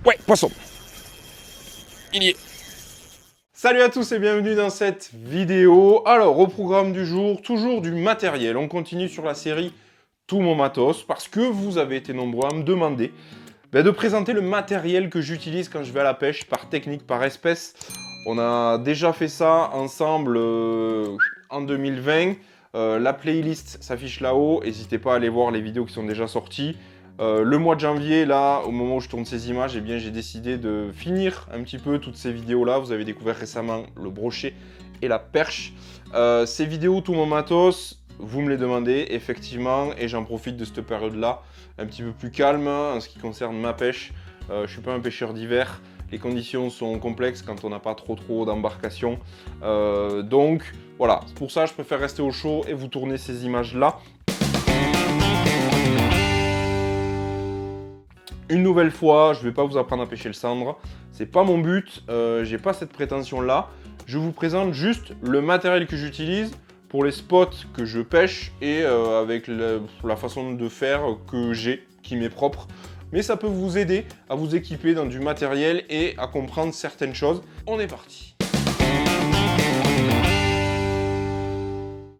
Ouais, poisson. Il y est. Salut à tous et bienvenue dans cette vidéo. Alors, au programme du jour, toujours du matériel. On continue sur la série Tout mon matos parce que vous avez été nombreux à me demander de présenter le matériel que j'utilise quand je vais à la pêche, par technique, par espèce. On a déjà fait ça ensemble en 2020. La playlist s'affiche là-haut. N'hésitez pas à aller voir les vidéos qui sont déjà sorties. Le mois de janvier, là, au moment où je tourne ces images, eh bien, j'ai décidé de finir un petit peu toutes ces vidéos-là. Vous avez découvert récemment le brochet et la perche. Ces vidéos, tout mon matos, vous me les demandez, effectivement, et j'en profite de cette période-là, un petit peu plus calme en ce qui concerne ma pêche. Je ne suis pas un pêcheur d'hiver. Les conditions sont complexes quand on n'a pas trop d'embarcation. Donc, voilà, c'est pour ça que je préfère rester au chaud et vous tourner ces images-là. Une nouvelle fois, je ne vais pas vous apprendre à pêcher le sandre, c'est pas mon but, j'ai pas cette prétention là. Je vous présente juste le matériel que j'utilise pour les spots que je pêche et avec la façon de faire que j'ai, qui m'est propre. Mais ça peut vous aider à vous équiper dans du matériel et à comprendre certaines choses. On est parti.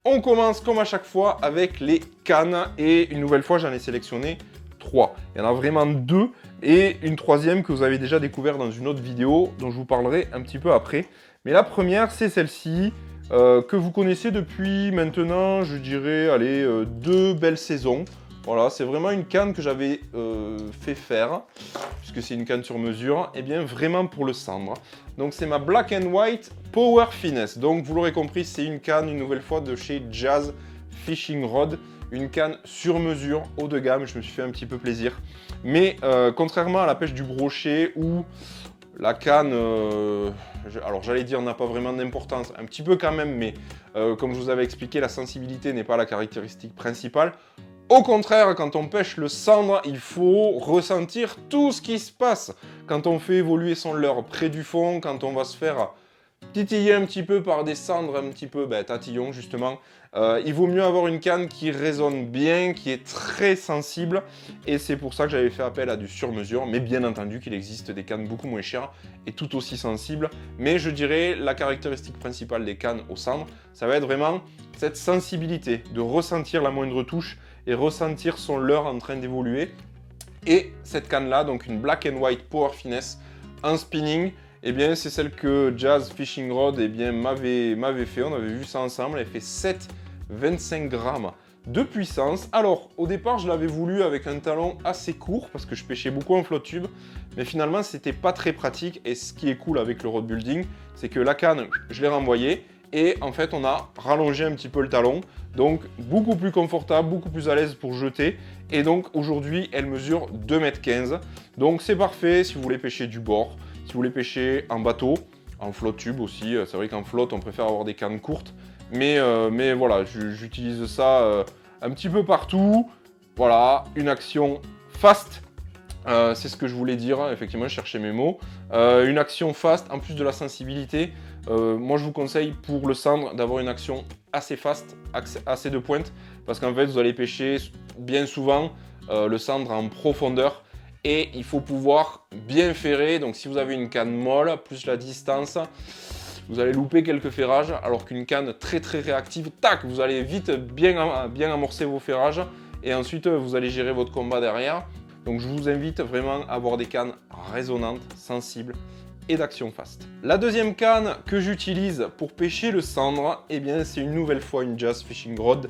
On commence comme à chaque fois avec les cannes et une nouvelle fois j'en ai sélectionné 3. Il y en a vraiment 2 et une troisième que vous avez déjà découvert dans une autre vidéo dont je vous parlerai un petit peu après. Mais la première, c'est celle-ci que vous connaissez depuis maintenant, je dirais, allez, 2 belles saisons. Voilà, c'est vraiment une canne que j'avais fait faire, puisque c'est une canne sur mesure, et bien vraiment pour le sandre. Donc c'est ma Black and White Power Finesse. Donc vous l'aurez compris, c'est une canne, une nouvelle fois, de chez Jazz Fishing Rod. Une canne sur mesure, haut de gamme, je me suis fait un petit peu plaisir. Mais contrairement à la pêche du brochet où la canne, alors j'allais dire n'a pas vraiment d'importance, un petit peu quand même, mais comme je vous avais expliqué, la sensibilité n'est pas la caractéristique principale. Au contraire, quand on pêche le sandre, il faut ressentir tout ce qui se passe. Quand on fait évoluer son leurre près du fond, quand on va se faire titiller un petit peu par des cendres un petit peu tatillons justement. Il vaut mieux avoir une canne qui résonne bien, qui est très sensible, et c'est pour ça que j'avais fait appel à du sur-mesure, mais bien entendu qu'il existe des cannes beaucoup moins chères et tout aussi sensibles, mais je dirais la caractéristique principale des cannes au cendre, ça va être vraiment cette sensibilité, de ressentir la moindre touche et ressentir son leurre en train d'évoluer. Et cette canne-là, donc une Black and White Power Finesse en spinning, eh bien, c'est celle que Jazz Fishing Rod m'avait fait. On avait vu ça ensemble. Elle fait 7,25 grammes de puissance. Alors, au départ, je l'avais voulu avec un talon assez court parce que je pêchais beaucoup en flotte tube. Mais finalement, c'était pas très pratique. Et ce qui est cool avec le rod building, c'est que la canne, je l'ai renvoyée. Et en fait, on a rallongé un petit peu le talon. Donc, beaucoup plus confortable, beaucoup plus à l'aise pour jeter. Et donc, aujourd'hui, elle mesure 2,15 m. Donc, c'est parfait si vous voulez pêcher du bord. Si vous voulez pêcher en bateau, en flotte tube aussi, c'est vrai qu'en flotte on préfère avoir des cannes courtes, mais voilà, j'utilise ça un petit peu partout. Voilà, une action fast, c'est ce que je voulais dire, effectivement je cherchais mes mots. Une action fast, en plus de la sensibilité, moi je vous conseille pour le cendre d'avoir une action assez fast, assez de pointe, parce qu'en fait vous allez pêcher bien souvent le cendre en profondeur. Et il faut pouvoir bien ferrer, donc si vous avez une canne molle, plus la distance, vous allez louper quelques ferrages, alors qu'une canne très réactive, tac, vous allez vite bien amorcer vos ferrages, et ensuite vous allez gérer votre combat derrière. Donc je vous invite vraiment à avoir des cannes résonantes, sensibles et d'action fast. La deuxième canne que j'utilise pour pêcher le cendre, eh bien c'est une nouvelle fois une Jazz Fishing Rod.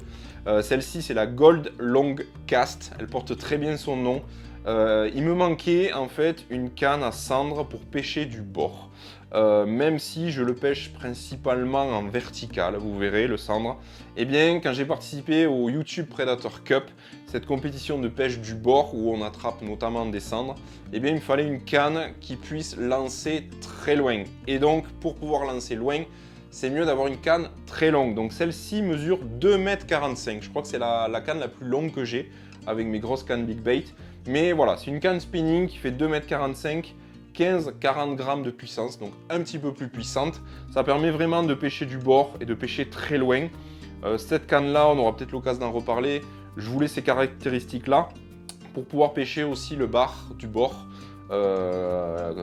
Celle-ci c'est la Gold Long Cast, elle porte très bien son nom. Il me manquait en fait une canne à cendre pour pêcher du bord. Même si je le pêche principalement en vertical, vous verrez le cendre. Eh bien, quand j'ai participé au YouTube Predator Cup, cette compétition de pêche du bord où on attrape notamment des cendres, eh bien, il me fallait une canne qui puisse lancer très loin. Et donc, pour pouvoir lancer loin, c'est mieux d'avoir une canne très longue. Donc, celle-ci mesure 2,45 m. Je crois que c'est la canne la plus longue que j'ai avec mes grosses cannes Big Bait. Mais voilà, c'est une canne spinning qui fait 2,45 m, 15-40 grammes de puissance, donc un petit peu plus puissante. Ça permet vraiment de pêcher du bord et de pêcher très loin. Cette canne-là, on aura peut-être l'occasion d'en reparler. Je voulais ces caractéristiques-là pour pouvoir pêcher aussi le bar du bord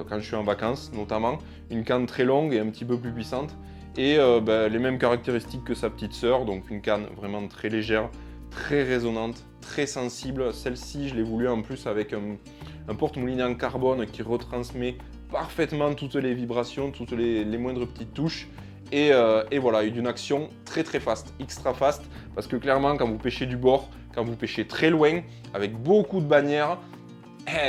quand je suis en vacances notamment. Une canne très longue et un petit peu plus puissante. Et les mêmes caractéristiques que sa petite sœur, donc une canne vraiment très légère, très résonante, très sensible. Celle-ci, je l'ai voulu en plus avec un porte-moulinet en carbone qui retransmet parfaitement toutes les vibrations, toutes les moindres petites touches. Et voilà, d'une action très fast, extra fast, parce que clairement quand vous pêchez du bord, quand vous pêchez très loin, avec beaucoup de bannières,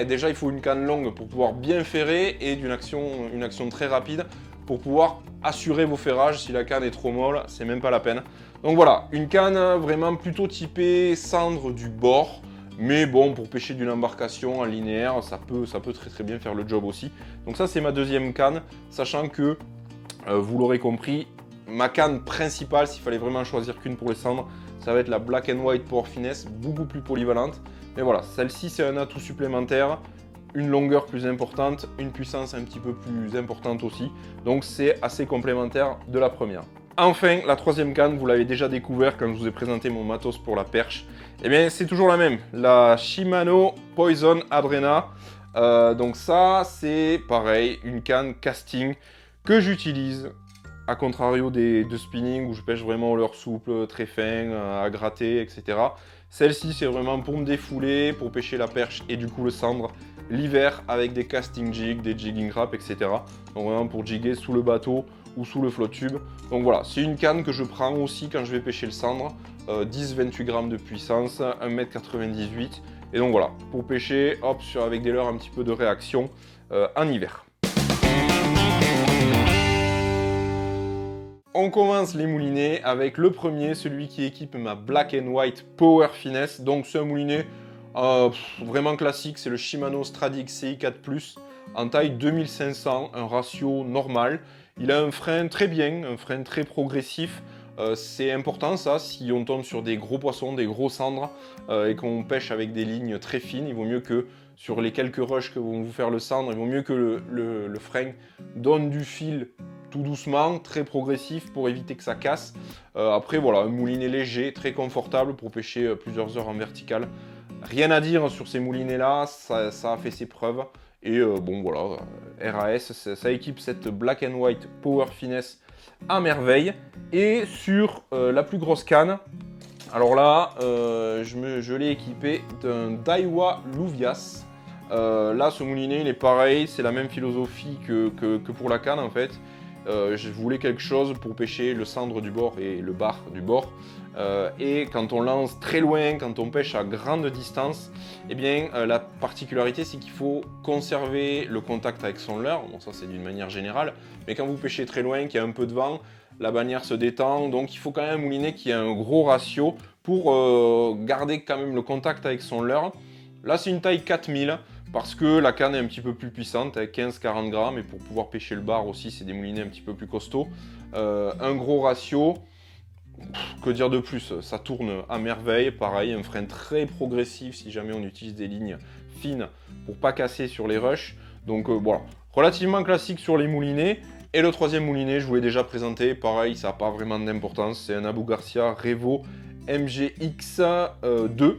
déjà il faut une canne longue pour pouvoir bien ferrer et une action très rapide pour pouvoir assurer vos ferrages. Si la canne est trop molle, c'est même pas la peine. Donc voilà, une canne vraiment plutôt typée cendre du bord. Mais bon, pour pêcher d'une embarcation en linéaire, ça peut très bien faire le job aussi. Donc ça, c'est ma deuxième canne, sachant que, vous l'aurez compris, ma canne principale, s'il fallait vraiment choisir qu'une pour les cendres, ça va être la Black & White Power Finesse, beaucoup plus polyvalente. Mais voilà, celle-ci, c'est un atout supplémentaire, une longueur plus importante, une puissance un petit peu plus importante aussi. Donc c'est assez complémentaire de la première. Enfin, la troisième canne, vous l'avez déjà découvert quand je vous ai présenté mon matos pour la perche. Eh bien, c'est toujours la même, la Shimano Poison Adrena. Donc ça, c'est pareil, une canne casting que j'utilise, à contrario de spinning où je pêche vraiment au leurre souple, très fin, à gratter, etc. Celle-ci, c'est vraiment pour me défouler, pour pêcher la perche et du coup le cendre l'hiver avec des casting jigs, des jigging wraps, etc. Donc vraiment pour jigger sous le bateau ou sous le flotte tube. Donc voilà, c'est une canne que je prends aussi quand je vais pêcher le cendre. 10-28 grammes de puissance, 1,98 m. Et donc voilà, pour pêcher, hop, avec des leurres un petit peu de réaction en hiver. On commence les moulinets avec le premier, celui qui équipe ma Black & White Power Finesse. Donc c'est un moulinet vraiment classique, c'est le Shimano Stradic CI4+, en taille 2500, un ratio normal. Il a un frein très bien, un frein très progressif. C'est important ça, si on tombe sur des gros poissons, des gros cendres et qu'on pêche avec des lignes très fines, il vaut mieux que sur les quelques rushs que vont vous faire le cendre, il vaut mieux que le frein donne du fil tout doucement, très progressif pour éviter que ça casse. Après voilà, un moulinet léger, très confortable pour pêcher plusieurs heures en vertical. Rien à dire sur ces moulinets là, ça a fait ses preuves. Et bon voilà, RAS, ça équipe cette Black & White Power Finesse à merveille. Et sur la plus grosse canne, alors là, je l'ai équipé d'un Daiwa Luvias. Là, ce moulinet, il est pareil, c'est la même philosophie que pour la canne en fait. Je voulais quelque chose pour pêcher le cendre du bord et le bar du bord. Et quand on lance très loin, quand on pêche à grande distance, eh bien la particularité c'est qu'il faut conserver le contact avec son leurre. Bon, ça c'est d'une manière générale, mais quand vous pêchez très loin, qu'il y a un peu de vent, la bannière se détend, donc il faut quand même un moulinet qui a un gros ratio pour garder quand même le contact avec son leurre. Là c'est une taille 4000. Parce que la canne est un petit peu plus puissante, avec 15-40 grammes, et pour pouvoir pêcher le bar aussi, c'est des moulinets un petit peu plus costauds. Un gros ratio, que dire de plus, ça tourne à merveille, pareil, un frein très progressif si jamais on utilise des lignes fines pour pas casser sur les rushs. Donc voilà, relativement classique sur les moulinets. Et le troisième moulinet, je vous l'ai déjà présenté, pareil, ça n'a pas vraiment d'importance, c'est un Abu Garcia Revo MGX2.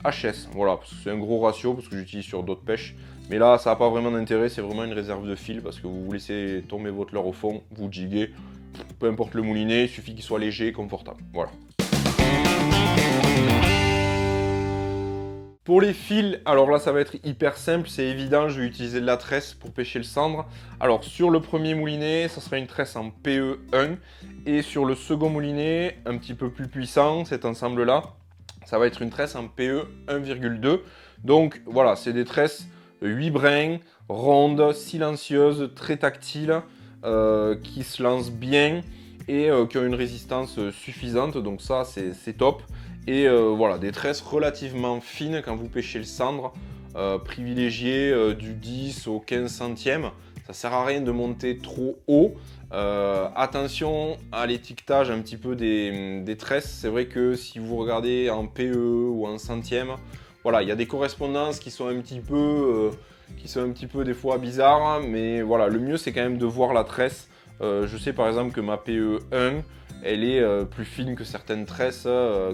HS, voilà, parce que c'est un gros ratio, parce que j'utilise sur d'autres pêches. Mais là, ça n'a pas vraiment d'intérêt, c'est vraiment une réserve de fil, parce que vous laissez tomber votre leurre au fond, vous jiguez, peu importe le moulinet, il suffit qu'il soit léger et confortable. Voilà. Pour les fils, alors là ça va être hyper simple, c'est évident, je vais utiliser de la tresse pour pêcher le cendre. Alors sur le premier moulinet, ça sera une tresse en PE1, et sur le second moulinet, un petit peu plus puissant, cet ensemble-là, ça va être une tresse en PE 1,2. Donc voilà, c'est des tresses 8 brins, rondes, silencieuses, très tactiles, qui se lancent bien et qui ont une résistance suffisante. Donc ça, c'est top. Et voilà, des tresses relativement fines quand vous pêchez le cendre. Privilégiez du 10 au 15 centièmes. Ça sert à rien de monter trop haut. Attention à l'étiquetage un petit peu des tresses. C'est vrai que si vous regardez en PE ou en centièmes, voilà, il y a des correspondances qui sont un petit peu, des fois bizarres. Mais voilà, le mieux c'est quand même de voir la tresse. Je sais par exemple que ma PE1, elle est plus fine que certaines tresses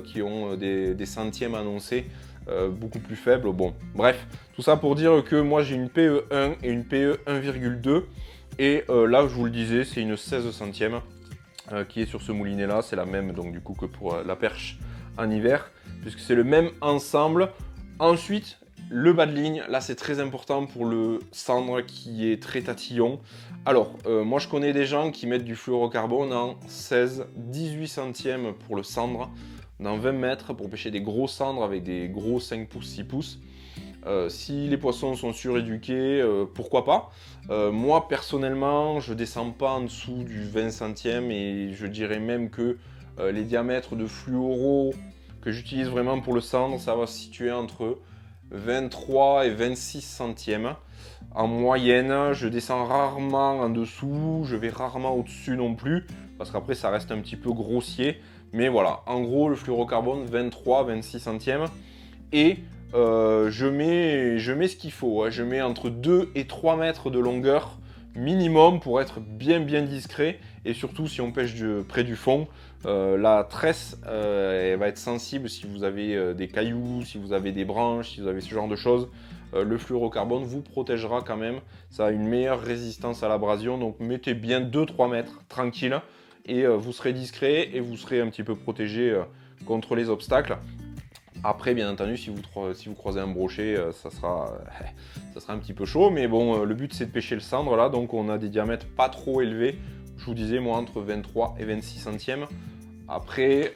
qui ont des centièmes annoncés. beaucoup plus faible. Bon, bref, tout ça pour dire que moi j'ai une PE1 et une PE 1,2. Et là, je vous le disais, c'est une 16 centième qui est sur ce moulinet là. C'est la même donc du coup que pour la perche en hiver, puisque c'est le même ensemble. Ensuite, le bas de ligne, là c'est très important pour le cendre qui est très tatillon. Alors, moi je connais des gens qui mettent du fluorocarbone en 16, 18 centièmes pour le cendre, dans 20 mètres pour pêcher des gros cendres avec des gros 5 pouces, 6 pouces. Si les poissons sont suréduqués, pourquoi pas. Moi personnellement, je descends pas en dessous du 20 centièmes et je dirais même que les diamètres de fluoro que j'utilise vraiment pour le cendre, ça va se situer entre 23 et 26 centièmes. En moyenne, je descends rarement en dessous, je vais rarement au-dessus non plus, parce qu'après ça reste un petit peu grossier. Mais voilà, en gros le fluorocarbone 23-26 centièmes. Et je mets ce qu'il faut, hein. Je mets entre 2 et 3 mètres de longueur minimum pour être bien discret. Et surtout si on pêche près du fond, la tresse elle va être sensible si vous avez des cailloux, si vous avez des branches, si vous avez ce genre de choses. Le fluorocarbone vous protégera quand même. Ça a une meilleure résistance à l'abrasion. Donc mettez bien 2-3 mètres tranquille et vous serez discret et vous serez un petit peu protégé contre les obstacles. Après, bien entendu, si vous croisez un brochet, ça sera un petit peu chaud. Mais bon, le but, c'est de pêcher le cendre, là. Donc, on a des diamètres pas trop élevés. Je vous disais, moi, entre 23 et 26 centièmes. Après,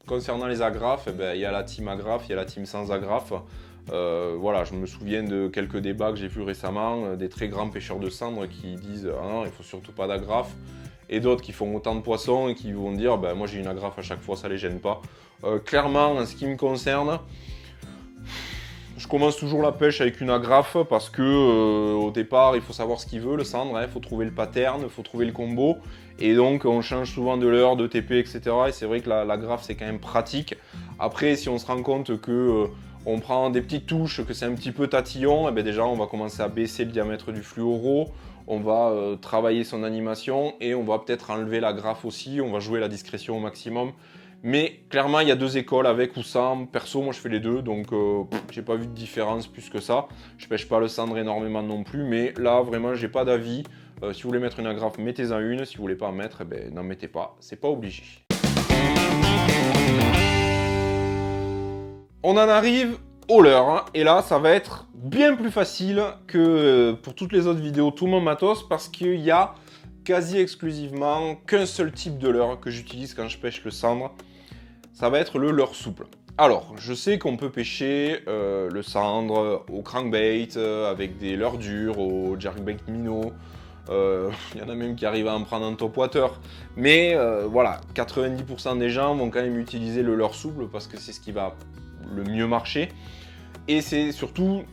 concernant les agrafes, eh ben, il y a la team agrafe, il y a la team sans agrafe. Voilà, je me souviens de quelques débats que j'ai vus récemment, des très grands pêcheurs de cendre qui disent « Ah non, il faut surtout pas d'agrafe ». Et d'autres qui font autant de poissons et qui vont dire bah, « Moi, j'ai une agrafe à chaque fois, ça les gêne pas ». Clairement, en ce qui me concerne, je commence toujours la pêche avec une agrafe parce que au départ, il faut savoir ce qu'il veut, le cendre, il faut trouver le pattern, il faut trouver le combo. Et donc, on change souvent de leurre, de TP, etc. Et c'est vrai que l'agrafe, c'est quand même pratique. Après, si on se rend compte que on prend des petites touches, que c'est un petit peu tatillon, et bien déjà, on va commencer à baisser le diamètre du fluoro. On va travailler son animation et on va peut-être enlever l'agrafe aussi. On va jouer la discrétion au maximum. Mais clairement, il y a deux écoles avec ou sans. Perso, moi je fais les deux, donc j'ai pas vu de différence plus que ça. Je pêche pas le cendre énormément non plus, mais là vraiment j'ai pas d'avis. Si vous voulez mettre une agrafe, mettez-en une. Si vous voulez pas en mettre, eh ben, n'en mettez pas. C'est pas obligé. On en arrive au leurre, hein. Et là, ça va être bien plus facile que pour toutes les autres vidéos tout mon matos parce qu'il y a quasi exclusivement qu'un seul type de leurre que j'utilise quand je pêche le cendre. Ça va être le leurre souple. Alors, je sais qu'on peut pêcher le cendre au crankbait, avec des leurres durs, au jerkbait minnow. Il y en a même qui arrivent à en prendre un top water. Mais voilà, 90% des gens vont quand même utiliser le leurre souple parce que c'est ce qui va le mieux marcher. Et c'est surtout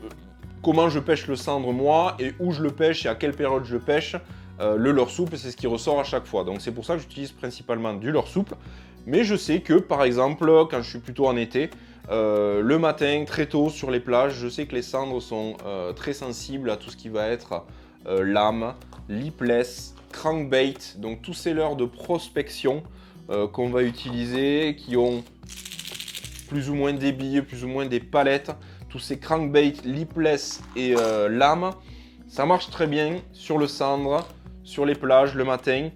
comment je pêche le cendre moi et où je le pêche et à quelle période je le pêche. Le leurre souple, c'est ce qui ressort à chaque fois. Donc c'est pour ça que j'utilise principalement du leurre souple. Mais je sais que, par exemple, quand je suis plutôt en été, le matin, très tôt sur les plages, je sais que les cendres sont très sensibles à tout ce qui va être lame, lipless, crankbait. Donc tous ces leurres de prospection qu'on va utiliser, qui ont plus ou moins des billes, plus ou moins des palettes. Tous ces crankbait, lipless et lame, ça marche très bien sur le cendre, sur les plages le matin,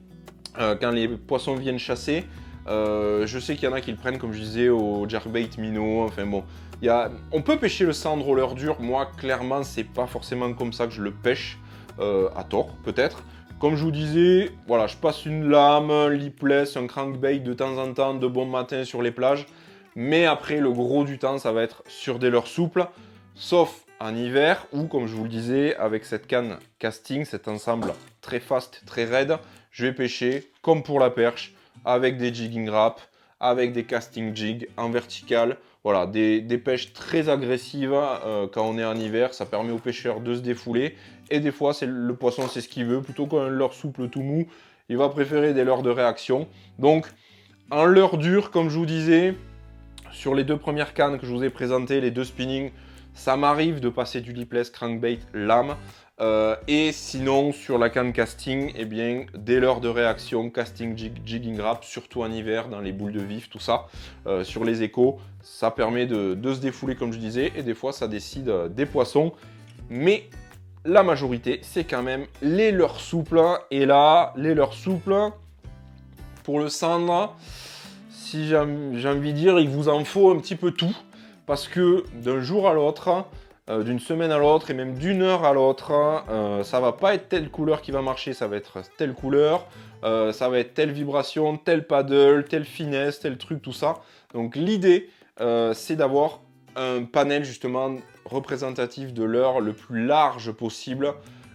quand les poissons viennent chasser. Je sais qu'il y en a qui le prennent, comme je disais, au jerkbait minnow. Enfin bon, on peut pêcher le cendre au leurre dur. Moi, clairement, c'est pas forcément comme ça que je le pêche, à tort, peut-être. Comme je vous disais, voilà, je passe une lame, un lipless, un crankbait de temps en temps, de bon matin sur les plages. Mais après, le gros du temps, ça va être sur des leurres souples, sauf en hiver, où, comme je vous le disais, avec cette canne casting, cet ensemble très fast, très raide, je vais pêcher, comme pour la perche, avec des jigging wraps, avec des casting jigs en vertical. Voilà, des pêches très agressives quand on est en hiver. Ça permet aux pêcheurs de se défouler. Et des fois, le poisson, c'est ce qu'il veut. Plutôt qu'un leurre souple tout mou, il va préférer des leurres de réaction. Donc, en leurre dur, comme je vous disais, sur les deux premières cannes que je vous ai présentées, les deux spinning, ça m'arrive de passer du lipless, crankbait, lame. Et sinon, sur la canne casting, eh bien, dès l'heure de réaction, casting, jigging wrap, surtout en hiver, dans les boules de vif, tout ça, sur les échos, ça permet de se défouler, comme je disais, et des fois, ça décide des poissons. Mais la majorité, c'est quand même les leurres souples. Et là, les leurres souples, pour le cendre, si j'ai envie de dire, il vous en faut un petit peu tout. Parce que d'un jour à l'autre, d'une semaine à l'autre et même d'une heure à l'autre, ça va pas être telle couleur qui va marcher, ça va être telle couleur, ça va être telle vibration, tel paddle, telle finesse, tel truc, tout ça. Donc l'idée, c'est d'avoir un panel justement représentatif de leurre le plus large possible,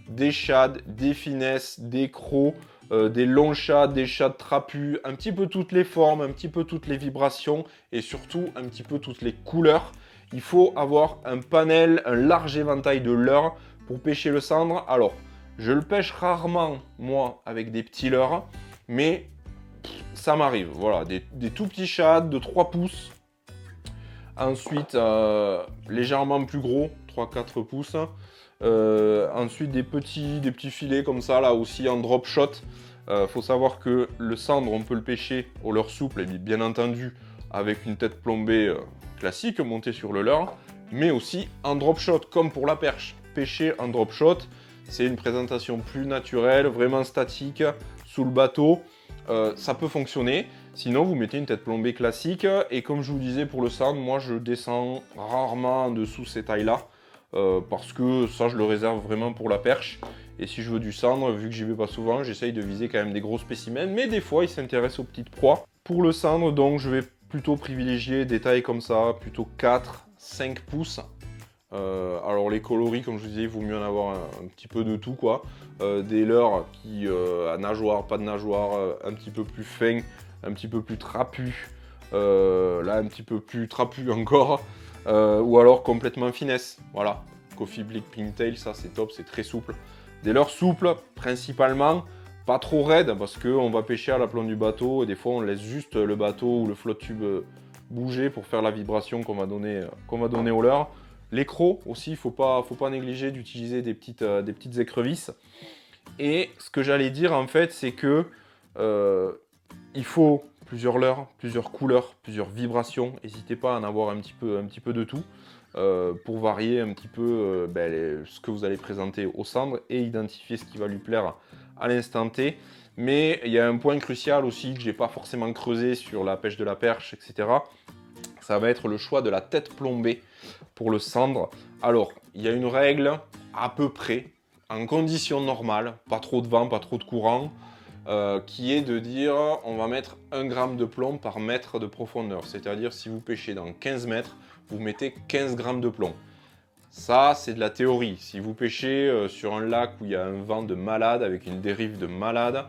des shad, des finesses, des crocs, des longs shads, des shads trapus, un petit peu toutes les formes, un petit peu toutes les vibrations et surtout un petit peu toutes les couleurs. Il faut avoir un panel, un large éventail de leurres pour pêcher le cendre. Alors, je le pêche rarement, moi, avec des petits leurres, mais ça m'arrive. Voilà, des tout petits shads de 3 pouces. Ensuite, légèrement plus gros, 3-4 pouces. Ensuite, des petits filets comme ça, là aussi en drop shot. Faut savoir que le cendre, on peut le pêcher au leurre souple, et bien entendu, avec une tête plombée classique montée sur le leurre, mais aussi en drop shot, comme pour la perche. Pêcher en drop shot, c'est une présentation plus naturelle, vraiment statique, sous le bateau. Ça peut fonctionner. Sinon, vous mettez une tête plombée classique. Et comme je vous disais, pour le cendre, moi, je descends rarement en dessous ces tailles-là. Parce que ça, je le réserve vraiment pour la perche. Et si je veux du cendre, vu que j'y vais pas souvent, j'essaye de viser quand même des gros spécimens. Mais des fois, ils s'intéressent aux petites proies. Pour le cendre, donc, je vais plutôt privilégier des tailles comme ça, plutôt 4-5 pouces. Alors les coloris, comme je vous disais, il vaut mieux en avoir un petit peu de tout, quoi. Des leurres qui, à nageoire, pas de nageoire, un petit peu plus fin, un petit peu plus trapu. Là, un petit peu plus trapu encore. Ou alors complètement finesse. Voilà. Coffee Blick Pintail, ça c'est top, c'est très souple. Des leurres souples, principalement. Pas trop raides, parce qu'on va pêcher à l'aplomb du bateau. Et des fois, on laisse juste le bateau ou le flotte tube bouger pour faire la vibration qu'on va donner au leurre. Les crocs aussi, il ne faut pas négliger d'utiliser des petites écrevisses. Et ce que j'allais dire en fait, c'est que il faut plusieurs leurres, plusieurs couleurs, plusieurs vibrations. N'hésitez pas à en avoir un petit peu de tout pour varier un petit peu ce que vous allez présenter au cendre et identifier ce qui va lui plaire à l'instant T. Mais il y a un point crucial aussi que je n'ai pas forcément creusé sur la pêche de la perche, etc. Ça va être le choix de la tête plombée pour le cendre. Alors, il y a une règle à peu près, en conditions normales, pas trop de vent, pas trop de courant, qui est de dire on va mettre 1 gramme de plomb par mètre de profondeur. C'est-à-dire si vous pêchez dans 15 mètres, vous mettez 15 grammes de plomb. Ça, c'est de la théorie. Si vous pêchez sur un lac où il y a un vent de malade, avec une dérive de malade,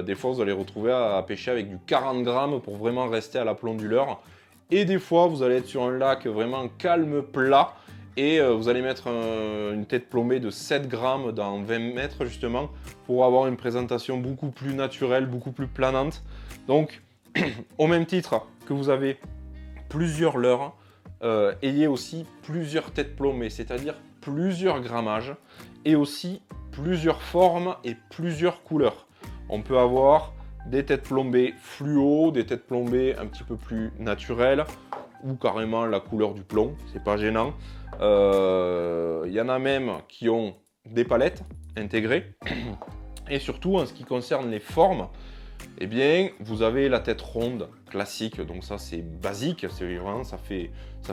des fois vous allez retrouver à pêcher avec du 40 grammes pour vraiment rester à l'aplomb du leurre. Et des fois, vous allez être sur un lac vraiment calme, plat, et vous allez mettre une tête plombée de 7 grammes dans 20 mètres, justement, pour avoir une présentation beaucoup plus naturelle, beaucoup plus planante. Donc, au même titre que vous avez plusieurs leurres, ayez aussi plusieurs têtes plombées, c'est-à-dire plusieurs grammages, et aussi plusieurs formes et plusieurs couleurs. On peut avoir des têtes plombées fluo, des têtes plombées un petit peu plus naturelles, ou carrément la couleur du plomb, c'est pas gênant. Il y en a même qui ont des palettes intégrées. Et surtout, en ce qui concerne les formes, eh bien, vous avez la tête ronde classique, donc ça c'est basique, c'est vraiment, ça fait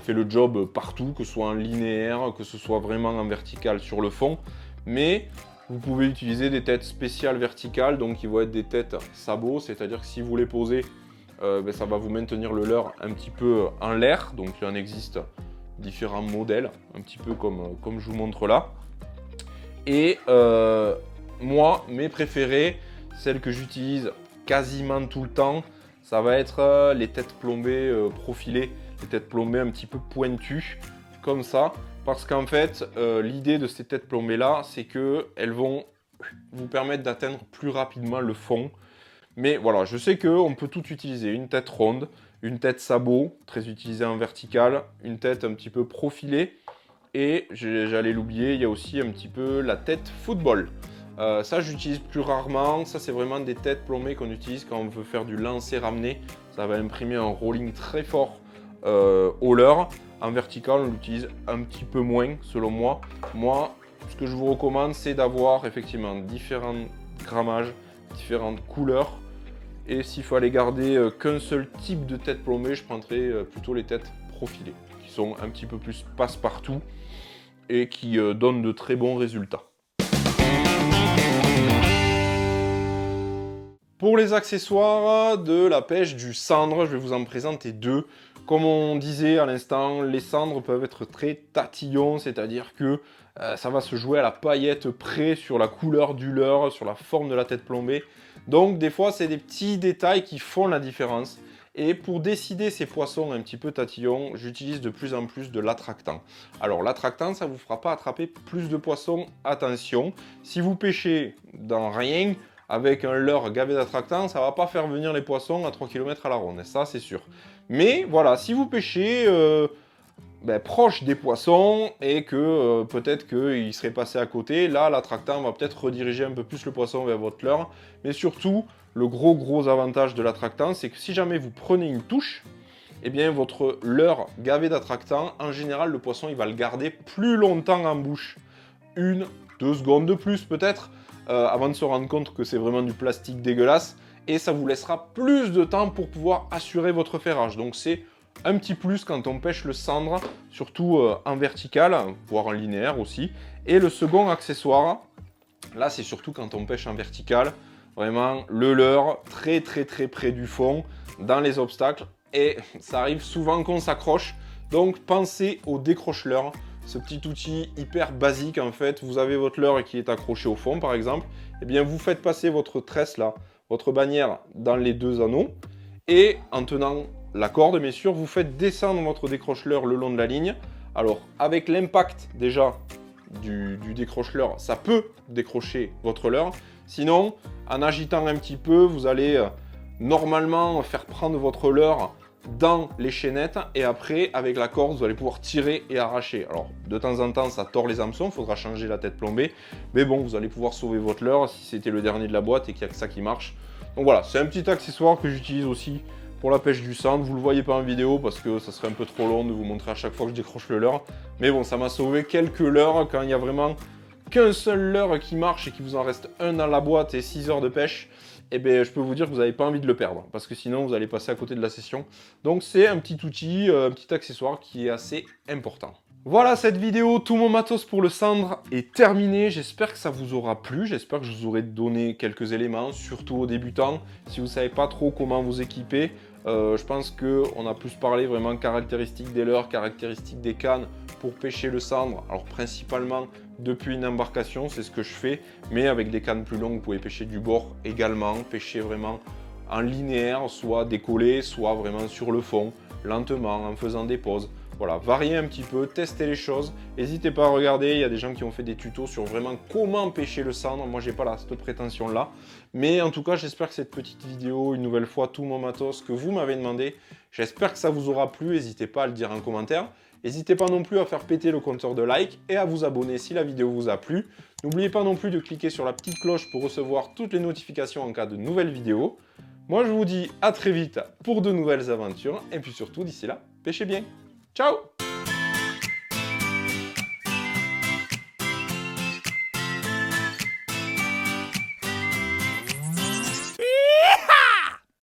le job partout, que ce soit en linéaire, que ce soit vraiment en vertical sur le fond. Mais vous pouvez utiliser des têtes spéciales verticales, donc qui vont être des têtes sabots, c'est-à-dire que si vous les posez, ça va vous maintenir le leurre un petit peu en l'air. Donc il en existe différents modèles, un petit peu comme je vous montre là. Et moi, mes préférées, celles que j'utilise quasiment tout le temps, ça va être les têtes plombées profilées, les têtes plombées un petit peu pointues, comme ça. Parce qu'en fait, l'idée de ces têtes plombées là, c'est qu'elles vont vous permettre d'atteindre plus rapidement le fond. Mais voilà, je sais qu'on peut tout utiliser. Une tête ronde, une tête sabot, très utilisée en vertical, une tête un petit peu profilée. Et j'allais l'oublier, il y a aussi un petit peu la tête football. Ça, j'utilise plus rarement. Ça, c'est vraiment des têtes plombées qu'on utilise quand on veut faire du lancer-ramener. Ça va imprimer un rolling très fort au leurre. En vertical, on l'utilise un petit peu moins, selon moi. Moi, ce que je vous recommande, c'est d'avoir effectivement différents grammages, différentes couleurs. Et s'il fallait garder qu'un seul type de tête plombée, je prendrais plutôt les têtes profilées, qui sont un petit peu plus passe-partout et qui donnent de très bons résultats. Pour les accessoires de la pêche du cendre, je vais vous en présenter deux. Comme on disait à l'instant, les cendres peuvent être très tatillons, c'est-à-dire que ça va se jouer à la paillette près sur la couleur du leurre, sur la forme de la tête plombée. Donc des fois, c'est des petits détails qui font la différence. Et pour décider ces poissons un petit peu tatillons, j'utilise de plus en plus de l'attractant. Alors l'attractant, ça ne vous fera pas attraper plus de poissons. Attention, si vous pêchez dans rien, avec un leurre gavé d'attractant, ça ne va pas faire venir les poissons à 3 km à la ronde, ça c'est sûr. Mais voilà, si vous pêchez proche des poissons et que peut-être qu'il serait passé à côté, là l'attractant va peut-être rediriger un peu plus le poisson vers votre leurre. Mais surtout, le gros avantage de l'attractant, c'est que si jamais vous prenez une touche, eh bien votre leurre gavé d'attractant, en général le poisson il va le garder plus longtemps en bouche. 1-2 secondes de plus peut-être, avant de se rendre compte que c'est vraiment du plastique dégueulasse, et ça vous laissera plus de temps pour pouvoir assurer votre ferrage. Donc c'est un petit plus quand on pêche le cendre, surtout en vertical, voire en linéaire aussi. Et le second accessoire, là c'est surtout quand on pêche en vertical, vraiment le leurre très près du fond, dans les obstacles, et ça arrive souvent qu'on s'accroche. Donc pensez au décroche-leurre. Ce petit outil hyper basique en fait, vous avez votre leurre qui est accroché au fond par exemple, et bien vous faites passer votre tresse là, votre bannière dans les deux anneaux, et en tenant la corde bien sûr, vous faites descendre votre décroche-leurre le long de la ligne. Alors avec l'impact déjà du décroche-leurre, ça peut décrocher votre leurre, sinon en agitant un petit peu, vous allez normalement faire prendre votre leurre dans les chaînettes, et après avec la corde vous allez pouvoir tirer et arracher. Alors de temps en temps ça tord les hameçons, il faudra changer la tête plombée, mais bon, vous allez pouvoir sauver votre leurre si c'était le dernier de la boîte et qu'il n'y a que ça qui marche. Donc voilà, c'est un petit accessoire que j'utilise aussi pour la pêche du cendre. Vous le voyez pas en vidéo parce que ça serait un peu trop long de vous montrer à chaque fois que je décroche le leurre, mais bon, ça m'a sauvé quelques leurres quand il y a vraiment qu'un seul leurre qui marche et qu'il vous en reste un dans la boîte et 6 heures de pêche. Eh bien, je peux vous dire que vous n'avez pas envie de le perdre, parce que sinon, vous allez passer à côté de la session. Donc, c'est un petit outil, un petit accessoire qui est assez important. Voilà, cette vidéo, tout mon matos pour le cendre est terminé. J'espère que ça vous aura plu. J'espère que je vous aurai donné quelques éléments, surtout aux débutants. Si vous ne savez pas trop comment vous équiper, je pense qu'on a plus parlé vraiment caractéristiques des leurres, caractéristiques des cannes pour pêcher le cendre. Alors, principalement depuis une embarcation, c'est ce que je fais, mais avec des cannes plus longues, vous pouvez pêcher du bord également, pêcher vraiment en linéaire, soit décollé, soit vraiment sur le fond, lentement, en faisant des pauses. Voilà, variez un petit peu, testez les choses. N'hésitez pas à regarder, il y a des gens qui ont fait des tutos sur vraiment comment pêcher le cendre. Moi, j'ai pas cette prétention-là. Mais en tout cas, j'espère que cette petite vidéo, une nouvelle fois, tout mon matos que vous m'avez demandé, j'espère que ça vous aura plu. N'hésitez pas à le dire en commentaire. N'hésitez pas non plus à faire péter le compteur de like et à vous abonner si la vidéo vous a plu. N'oubliez pas non plus de cliquer sur la petite cloche pour recevoir toutes les notifications en cas de nouvelles vidéos. Moi, je vous dis à très vite pour de nouvelles aventures. Et puis surtout, d'ici là, pêchez bien. Ciao!